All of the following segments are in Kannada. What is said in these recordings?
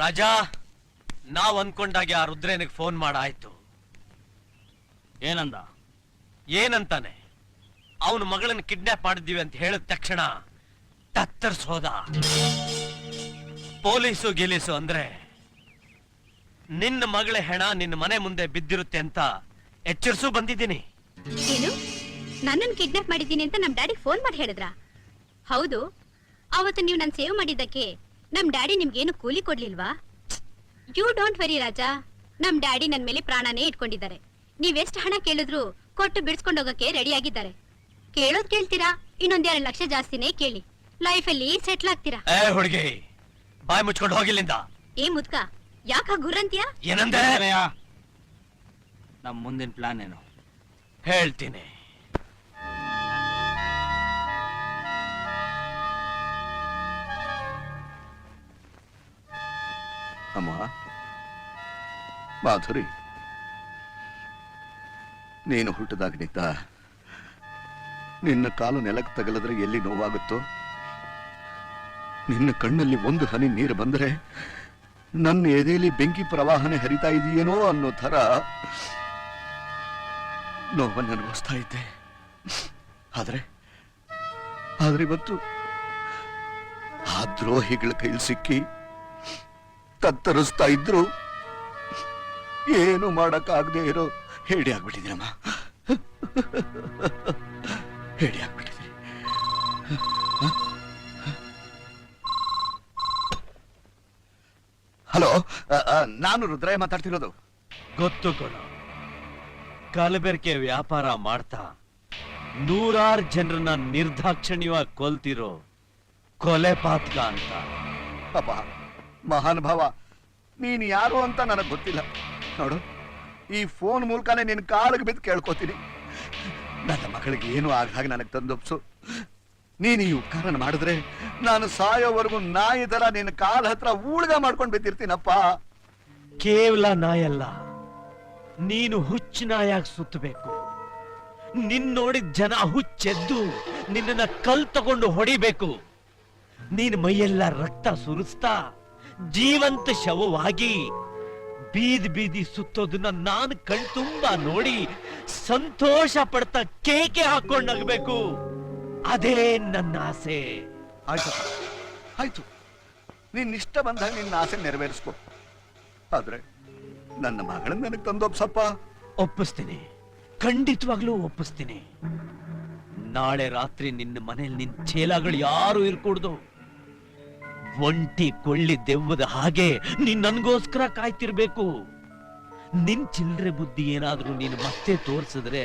ರಾಜಾ, ನಾವ್ ಅನ್ಕೊಂಡಾಗೆ ಆ ರುದ್ರನಿಗೆ ಫೋನ್ ಮಾಡಾಯ್ತು. ಏನಂತಾನೆ? ಅವನ ಮಗಳನ್ನ ಕಿಡ್ನಾಪ್ ಮಾಡಿದ್ದೀವಿ ಅಂತ ಹೇಳಿದ ತಕ್ಷಣ ತತ್ತರಿಸೋದ. ಪೊಲೀಸು ಗೆಲೀಸು ಅಂದ್ರೆ ನಿನ್ನ ಮಗಳ ಹೆಣ ನಿನ್ನ ಮನೆ ಮುಂದೆ ಬಿದ್ದಿರುತ್ತೆ ಅಂತ ಎಚ್ಚರಿಸು ಬಂದಿದ್ದೀನಿ. ಏನು, ನನ್ನನ್ನು ಕಿಡ್ನಾಪ್ ಮಾಡಿದ್ದೀನಿ ಅಂತ ನಮ್ ಡ್ಯಾಡಿ ಫೋನ್ ಮಾಡಿ ಹೇಳಿದ್ರ? ಹೌದು, ಅವತ್ತು ನೀವು ನಾನು ಸೇವ್ ಮಾಡಿದ್ದಕ್ಕೆ ನಮ್ ಡ್ಯಾಡಿ ನಿಮ್ಗೇನು ಕೂಲಿ ಕೊಡ್ಲಿಲ್ವಾ? ಯು ಡೋಂಟ್ ವರಿ ರಾಜಾ, ನಮ್ ಡ್ಯಾಡಿ ನನ್ ಮೇಲೆ ಪ್ರಾಣನೇ ಇಟ್ಕೊಂಡಿದ್ದಾರೆ. ನೀವೆಷ್ಟು ಹಣ ಕೇಳಿದ್ರು ಕೊಟ್ಟು ಬಿಡಿಸ್ಕೊಂಡು ಹೋಗಕ್ಕೆ ರೆಡಿ ಆಗಿದ್ದಾರೆ. ಕೇಳೋದ್ ಕೇಳ್ತೀರಾ, ಇನ್ನೊಂದ್ 2 ಲಕ್ಷ ಜಾಸ್ತಿನೇ ಕೇಳಿ, ಲೈಫಲ್ಲಿ ಸೆಟ್ಲ್ ಆಗ್ತೀರಾ. ಹುಡುಗಿ, ಬಾಯ್ ಮುಚ್ಕೊಂಡು ಹೋಗಿಲ್ಲಿಂದ. ಏ ಮುದ್ಕ, ಯಾಕ ಗುರಂತೀಯ? ಏನಂದೆ? ನಮ್ ಮುಂದಿನ ಪ್ಲಾನ್ ಏನು ಹೇಳ್ತೀನಿ. ಅಮ್ಮ ಮಾಧುರಿ, ನೀನು ಹುಟ್ಟಿದಾಗನಿದ್ದ ನಿನ್ನ ಕಾಲು ನೆಲಕ್ಕೆ ತಗಲಿದ್ರೆ ಎಲ್ಲಿ ನೋವಾಗುತ್ತೋ, ನಿನ್ನ ಕಣ್ಣಲ್ಲಿ ಒಂದು ಹನಿ ನೀರು ಬಂದರೆ ನನ್ನ ಎದೆಯಲ್ಲಿ ಬೆಂಕಿ ಪ್ರವಾಹನೆ ಹರಿತಾ ಇದೆಯೇನೋ ಅನ್ನೋ ಥರ ನೋವನ್ನು ಅನುಭವಿಸ್ತಾ ಇದ್ದೆ. ಆದ್ರೆ ಇವತ್ತು ಆ ದ್ರೋಹಿಗಳ ಕೈಲಿ ಸಿಕ್ಕಿ ತತ್ತರಿಸ್ತಾ ಇದ್ರು ಏನು ಮಾಡಕ್ಕಾಗದೆ ಇರೋ ಹೇಳಿ ಆಗ್ಬಿಟ್ಟಿದ್ದೀನಮ್ಮ. ಹೇಳಿ ಆಗ್ಬಿಟ್ಟಿದ್ದೀನಿ. ಹಲೋ, ನಾನು ರುದ್ರಯ್ಯ ಮಾತಾಡ್ತಿರೋದು. ಗೊತ್ತು ಕೊಡ, ಕಲಬೆರಕೆ ವ್ಯಾಪಾರ ಮಾಡ್ತಾ 100 ಜನರನ್ನ ನಿರ್ದಾಕ್ಷಿಣ್ಯವಾಗಿ ಕೊಲ್ತಿರೋ ಕೊಲೆ ಪಾತಕ ಅಂತ. ಪಾಪ ಮಹಾನುಭಾವ, ನೀನು ಯಾರು ಅಂತ ನನಗೆ ಗೊತ್ತಿಲ್ಲ. ನೋಡು, ಈ ಫೋನ್ ಮೂಲಕನೇ ನಿನ್ನ ಕಾಲಿಗೆ ಬಿದ್ದು ಕೇಳ್ಕೊತೀನಿ, ನನ್ನ ಮಗಳಿಗೆ ಏನು ಆಗ ಹಾಗೆ ನನಗೆ ತಂದೊಪ್ಸು. ನೀನು ಈ ಉಪಕಾರ ಮಾಡಿದ್ರೆ ನಾನು ಸಾಯೋವರೆಗೂ ನಾಯಿ ತರ ನಿನ್ನ ಕಾಲ ಹತ್ರ ಊಳ್ಗ ಮಾಡ್ಕೊಂಡು ಬಿದ್ದಿರ್ತೀನಪ್ಪ. ಕೇವಲ ನಾಯಲ್ಲ, ನೀನು ಹುಚ್ಚು ನಾಯಾಗಿ ಸುತ್ತಬೇಕು. ನಿನ್ ನೋಡಿದ ಜನ ಹುಚ್ಚೆದ್ದು ನಿನ್ನ ಕಲ್ ತಗೊಂಡು ಹೊಡಿಬೇಕು. ನೀನ್ ಮೈಯೆಲ್ಲ ರಕ್ತ ಸುರಿಸ್ತಾ ಜೀವಂತ ಶವವಾಗಿ ಬೀದಿ ಬೀದಿ ಸುತ್ತೋದನ್ನ ನಾನು ಕಣ್ತುಂಬ ನೋಡಿ ಸಂತೋಷ ಪಡ್ತಾ ಕೇಕೆ ಹಾಕೊಂಡು ನಗಬೇಕು. ಅದೇ ನನ್ನ ಆಸೆ. ಆಯ್ತಪ್ಪ, ಆಯ್ತು, ನಿನ್ನಿಷ್ಟ ಬಂದಾಗ ನಿನ್ನ ಆಸೆ ನೆರವೇರಿಸ್ಕೊ. ಆದ್ರೆ ನನ್ನ ಮಗಳನ್ನ ನನಗೆ ತಂದೊಪ್ಸಪ್ಪ. ಒಪ್ಪಿಸ್ತೀನಿ, ಖಂಡಿತವಾಗ್ಲೂ ಒಪ್ಪಿಸ್ತೀನಿ. ನಾಳೆ ರಾತ್ರಿ ನಿನ್ನ ಮನೇಲಿ ನಿನ್ ಚೇಲಾಗಳು ಯಾರು ಇರ್ಕೂಡ್ದು. ಒಂಟಿ ಕೊಳ್ಳಿ ದೆವ್ವದ ಹಾಗೆ ನೀನ್ ನನ್ಗೋಸ್ಕರ ಕಾಯ್ತಿರ್ಬೇಕು. ನಿನ್ ಚಿಲ್ರೆ ಬುದ್ಧಿ ಏನಾದ್ರೂ ನೀನು ಮತ್ತೆ ತೋರ್ಸಿದ್ರೆ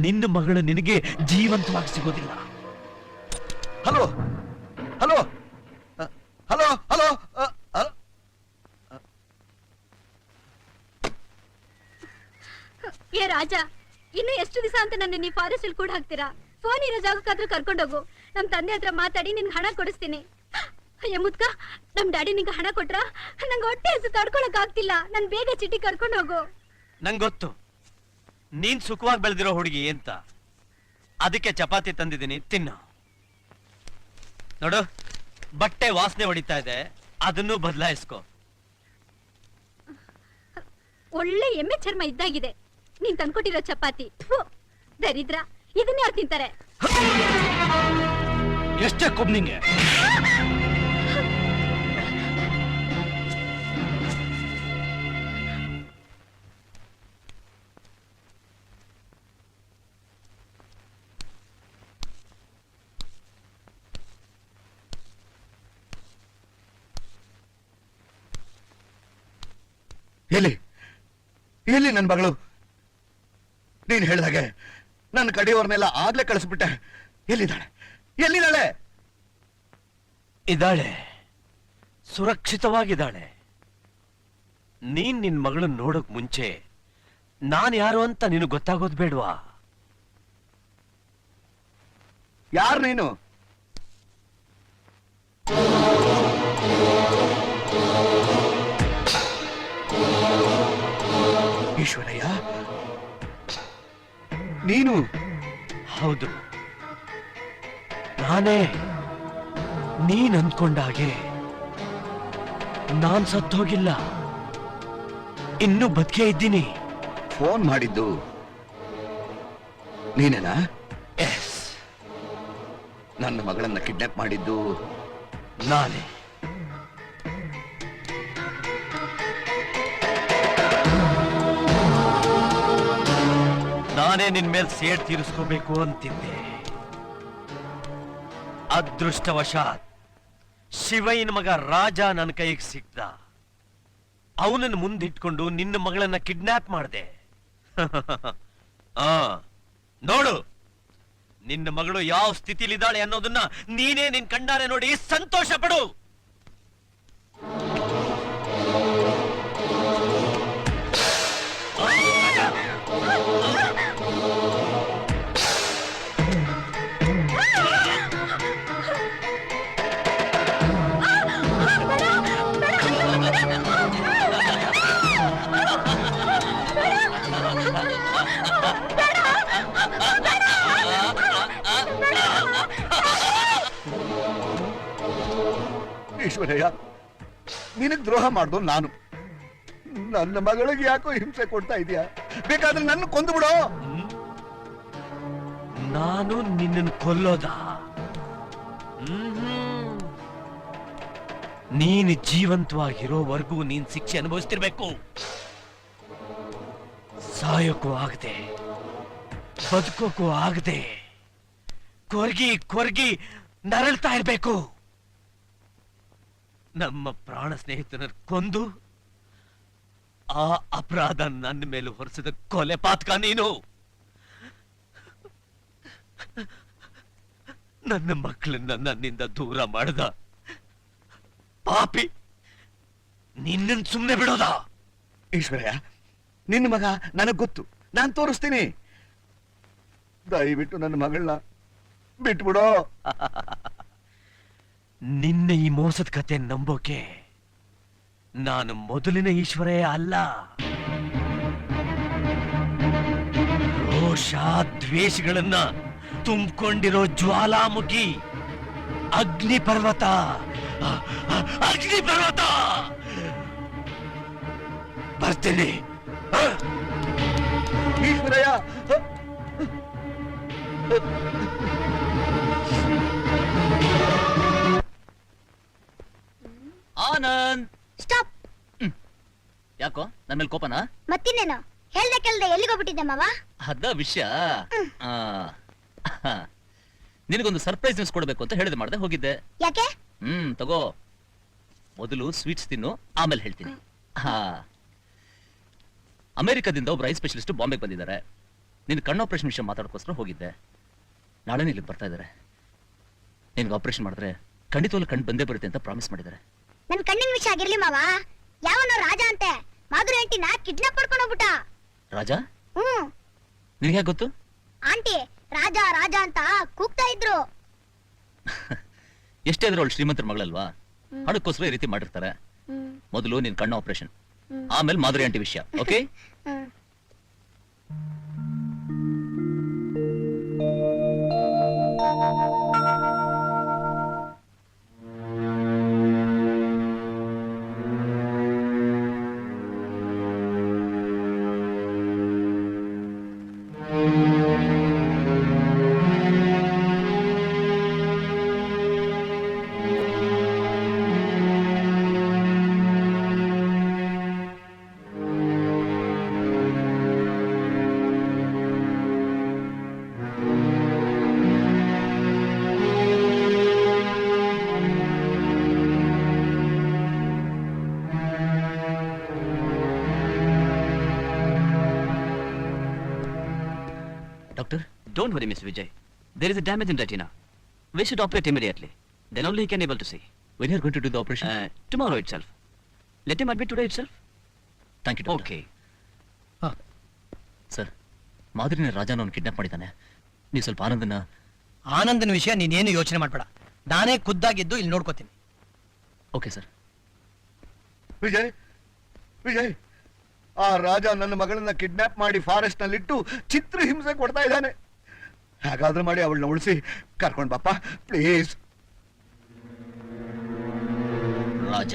ನಿನ್ನ ಮಗಳು ನಿನಗೆ ಜೀವಂತವಾಗಿ ಸಿಗೋದಿಲ್ಲ. ಹಲೋ ಹಲೋ ಹಲೋ ಹಲೋ, ಏ ರಾಜ, ಇನ್ನು ಎಷ್ಟು ದಿವಸ ಅಂತ ನನ್ನ ನೀವು ಫಾರೆಸ್ಟ್ ಅಲ್ಲಿ ಕೂಡ ಹಾಕ್ತೀರಾ? ಫೋನ್ ಇರೋ ಜಾಗಕ್ಕಾದ್ರೂ ಕರ್ಕೊಂಡೋಗು. ನಮ್ ತಂದೆ ಹತ್ರ ಮಾತಾಡಿ ನಿನ್ಗೆ ಹಣ ಕೊಡಿಸ್ತೀನಿ. ಅಯ್ಯ ಮುದ್ಕ, ನಮ್ ಡ್ಯಾಡಿ ನಿಂಗೆ ಹಣ ಕೊಟ್ರ ನಂಗೆ ಹೊಟ್ಟೆ ಹಸು ತಡ್ಕೊಳಕ್ ಆಗ್ತಿಲ್ಲ. ನನ್ ಬೇಗ ಚಿಟ್ಟಿ ಕರ್ಕೊಂಡು ಹೋಗು. ನಂಗೆ ಗೊತ್ತು ನೀನ್ ಸುಖವಾಗಿ ಬೆಳೆದಿರೋ ಹುಡುಗಿ ಅಂತ. ಅದಕ್ಕೆ ಚಪಾತಿ ತಂದಿದ್ದೀನಿ, ತಿನ್ನು. ನೋಡು, ಬಟ್ಟೆ ವಾಸನೆ ಹೊಡಿತಾ ಇದೆ, ಅದನ್ನು ಬದಲಾಯಿಸ್ಕೊ. ಒಳ್ಳೆ ಎಮ್ಮೆ ಚರ್ಮ ಇದ್ದಾಗಿದೆ ನೀನ್ ತಂದ್ಕೊಟ್ಟಿರೋ ಚಪಾತಿ. ದರಿದ್ರ, ಇದನ್ನ ಯಾರು ತಿಂತಾರೆ? ಎಷ್ಟೇ ಕೊಬ್ ನಿಂಗೆ? ಎಲ್ಲಿ ಎಲ್ಲಿ ನನ್ನ ಮಗಳು? ನೀನ್ ಹೇಳಿದಾಗೆ ನನ್ನ ಕಡೆಯವ್ರನ್ನೆಲ್ಲ ಆಗ್ಲೇ ಕಳಿಸ್ಬಿಟ್ಟೆ. ಎಲ್ಲಿದ್ದಾಳೆ? ಎಲ್ಲಿದ್ದಾಳೆ? ಇದ್ದಾಳೆ, ಸುರಕ್ಷಿತವಾಗಿದ್ದಾಳೆ. ನೀನ್ ನಿನ್ ಮಗಳನ್ನ ನೋಡಕ್ ಮುಂಚೆ ನಾನ್ ಯಾರು ಅಂತ ನಿನಗೆ ಗೊತ್ತಾಗೋದು ಬೇಡ್ವಾ? ಯಾರು ನೀನು? ಈಶ್ವರಯ್ಯ, ನೀನು? ಹೌದು, ನಾನೇ. ನೀನ್ ಅಂದ್ಕೊಂಡಾಗೆ ನಾನ್ ಸತ್ತೋಗಿಲ್ಲ, ಇನ್ನೂ ಬದುಕೇ ಇದ್ದೀನಿ. ಫೋನ್ ಮಾಡಿದ್ದು ನೀನೇನಾ? ಎಸ್, ನನ್ನ ಮಗಳನ್ನ ಕಿಡ್ನಾಪ್ ಮಾಡಿದ್ದು ನಾನೇ. ನಾನೇ ನಿನ್ ಮೇಲೆ ಸೇಡ್ ತೀರಿಸ್ಕೋಬೇಕು ಅಂತಿದ್ದೆ. ಅದೃಷ್ಟವಶಾತ್ ಶಿವಯ್ಯನ ಮಗ ರಾಜ ನನ್ನ ಕೈಗೆ ಸಿಕ್ತ. ಅವನನ್ನು ಮುಂದಿಟ್ಕೊಂಡು ನಿನ್ನ ಮಗಳನ್ನ ಕಿಡ್ನಾಪ್ ಮಾಡಿದೆ. ಆ ನೋಡು, ನಿನ್ನ ಮಗಳು ಯಾವ ಸ್ಥಿತಿಲಿದ್ದಾಳೆ ಅನ್ನೋದನ್ನ ನೀನೇ ನಿನ್ ಕಣ್ಣಾರೆ ನೋಡಿ ಸಂತೋಷ ಪಡು. ಈಶ್ವರಯ್ಯ, ನಿನಗ್ ದ್ರೋಹ ಮಾಡ್ದು ನಾನು. ನನ್ನ ಮಗಳಿಗೆ ಯಾಕೋ ಹಿಂಸೆ ಕೊಡ್ತಾ ಇದೀಯಾ? ಬೇಕಾದ್ರೆ ನನ್ನ ಕೊಂದು ಬಿಡೋ. ನಾನು ನಿನ್ನನ್ನು ಕೊಲ್ಲೋದ? ನೀನು ಜೀವಂತವಾಗಿರೋವರೆಗೂ ನೀನ್ ಶಿಕ್ಷೆ ಅನುಭವಿಸ್ತಿರ್ಬೇಕು. ಸಾಯೋಕ್ಕೂ ಆಗದೆ, ಬದುಕೋಕ್ಕೂ ಆಗದೆ, ಕೊರ್ಗಿ ಕೊರ್ಗಿ ನರಳ್ತಾ ಇರ್ಬೇಕು. ನಮ್ಮ ಪ್ರಾಣ ಸ್ನೇಹಿತನ ಕೊಂದು ಆ ಅಪರಾಧ ನನ್ನ ಮೇಲೆ ಹೊರಿಸಿದ ಕೊಲೆ ಪಾತಕ ನೀನು. ನನ್ನ ಮಕ್ಕಳನ್ನ ನನ್ನಿಂದ ದೂರ ಮಾಡದ ಪಾಪಿ ನಿನ್ನನ್ನು ಸುಮ್ಮನೆ ಬಿಡೋದ? ಈಶ್ವರಯ್ಯ, ನಿನ್ನ ಮಗ ನನಗ್ ಗೊತ್ತು, ನಾನ್ ತೋರಿಸ್ತೀನಿ. ದಯವಿಟ್ಟು ನನ್ನ ಮಗಳನ್ನ ಬಿಟ್ಬಿಡೋ. ನಿನ್ನ ಈ ಮೋಸದ ಕತೆ ನಂಬೋಕೆ ನಾನು ಮೊದಲಿನ ಈಶ್ವರಯ್ಯ ಅಲ್ಲ. ರೋಷ ದ್ವೇಷಗಳನ್ನ ತುಂಬಿಕೊಂಡಿರೋ ಜ್ವಾಲಾಮುಖಿ, ಅಗ್ನಿ ಪರ್ವತ, ಅಗ್ನಿ ಪರ್ವತ. ಬರ್ತೀನಿ. ಈಶ್ವರಯ್ಯ, ಆನಂದ್, ಸ್ಟಾಪ್. ಯಾಕೋ ನನ್ನ ಮೇಲೆ ಕೋಪನಾ? ಮತ್ತಿನ್ನೇನು ಹೇಳ್ದೆ ಕೇಳ್ದೆ ಎಲ್ಲಿಗೋಗ್ಬಿಟ್ಟಿದ್ದೆ ಮಾವ? ಅದ ವಿಷಯ. ನಿನಗೊಂದು ಸರ್ಪ್ರೈಸ್ ನ್ಯೂಸ್ ಕೊಡ್ಬೇಕು ಅಂತ ಹೇಳಿದೆ, ಮಾಡ್ದೆ ಹೋಗಿದ್ದೆ. ಯಾಕೆ? ತಗೋ, ಮೊದಲು ಸ್ವೀಟ್ಸ್ ತಿನ್ನು, ಆಮೇಲೆ ಹೇಳ್ತೀನಿ. ಅಮೆರಿಕದಿಂದ ಒಬ್ರು ಐ ಸ್ಪೆಷಲಿಸ್ಟ್ ಬಾಂಬೆಗೆ ಬಂದಿದ್ದಾರೆ. ನಿನ್ ಕಣ್ಣು ಆಪರೇಷನ್ ವಿಷಯ ಮಾತಾಡೋಕ್ಕೋಸ್ಕರ ಹೋಗಿದ್ದೆ. ನಾಳೆ ಇಲ್ಲಿಗೆ ಬರ್ತಾ ಇದ್ದಾರೆ. ನಿನ್ಗೆ ಆಪರೇಷನ್ ಮಾಡಿದ್ರೆ ಖಂಡಿತವಾಗ್ಲೂ ಕಣ್ಣು ಬಂದೇ ಬರುತ್ತೆ ಅಂತ ಪ್ರಾಮಿಸ್ ಮಾಡಿದ್ದಾರೆ. ನನ್ ಕಣ್ಣಿನ ವಿಷಯ ಆಗಿರ್ಲಿ ಮಾವ. ಯಾವನೋ ರಾಜ ಅಂತೆ ಮಾಧುರಿ ಆಂಟಿನ ಕಿಡ್ನಾಪ್ ಮಾಡ್ಕೊಂಡು ಹೋಗ್ಬಿಟ್ಟ. ರಾಜ? ನಿನ್ಗೆ ಯಾಕೆ ಗೊತ್ತು? ಆಂಟಿ ರಾಜ ರಾಜ ಅಂತ ಕೂಗ್ತಾ ಇದ್ರು. ಎಷ್ಟೇ ಆದ್ರೂ ಅವಳು ಶ್ರೀಮಂತರ ಮಗಳಲ್ವಾ, ಹಣಕ್ಕೋಸ್ಕರ ಈ ರೀತಿ ಮಾಡಿರ್ತಾರೆ. ಮೊದಲು ನಿನ್ ಕಣ್ಣು ಆಪರೇಷನ್, ಆಮೇಲೆ ಮಾಧುರಿ ಆಂಟಿ ವಿಷಯ. Okay? Doctor? Don't worry, Mr. Vijay. There is a damage in retina. We should operate immediately. Then only he can able to see. When you are going to do the operation? Tomorrow itself. Let him admit today itself. Thank you, doctor. Okay. Sir, ಮಾಧುರಿನ ರಾಜನವನು ಕಿಡ್ನಾಪ್ ಮಾಡಿದ್ದಾನೆ. ನೀವು ಸ್ವಲ್ಪ ಆನಂದನ ವಿಷಯ ನೀನೇನು ಯೋಚನೆ ಮಾಡಬೇಡ. ನಾನೇ ಖುದ್ದಾಗಿದ್ದು ಇಲ್ಲಿ ನೋಡ್ಕೋತೀನಿ. Okay sir. ವಿಜಯ್, ವಿಜಯ್, ಆ ರಾಜ ನನ್ನ ಮಗಳನ್ನ ಕಿಡ್ನಾಪ್ ಮಾಡಿ ಫಾರೆಸ್ಟ್ ನಲ್ಲಿಟ್ಟು ಚಿತ್ರ ಹಿಂಸೆ ಕೊಡ್ತಾ ಇದ್ದಾನೆ. ಹಾಗಾದ್ರೆ ಮಾಡಿ ಅವಳನ್ನ ಉಳಿಸಿ ಕರ್ಕೊಂಡ್ ಬಾಪ್ಪ ಪ್ಲೀಸ್. ರಾಜ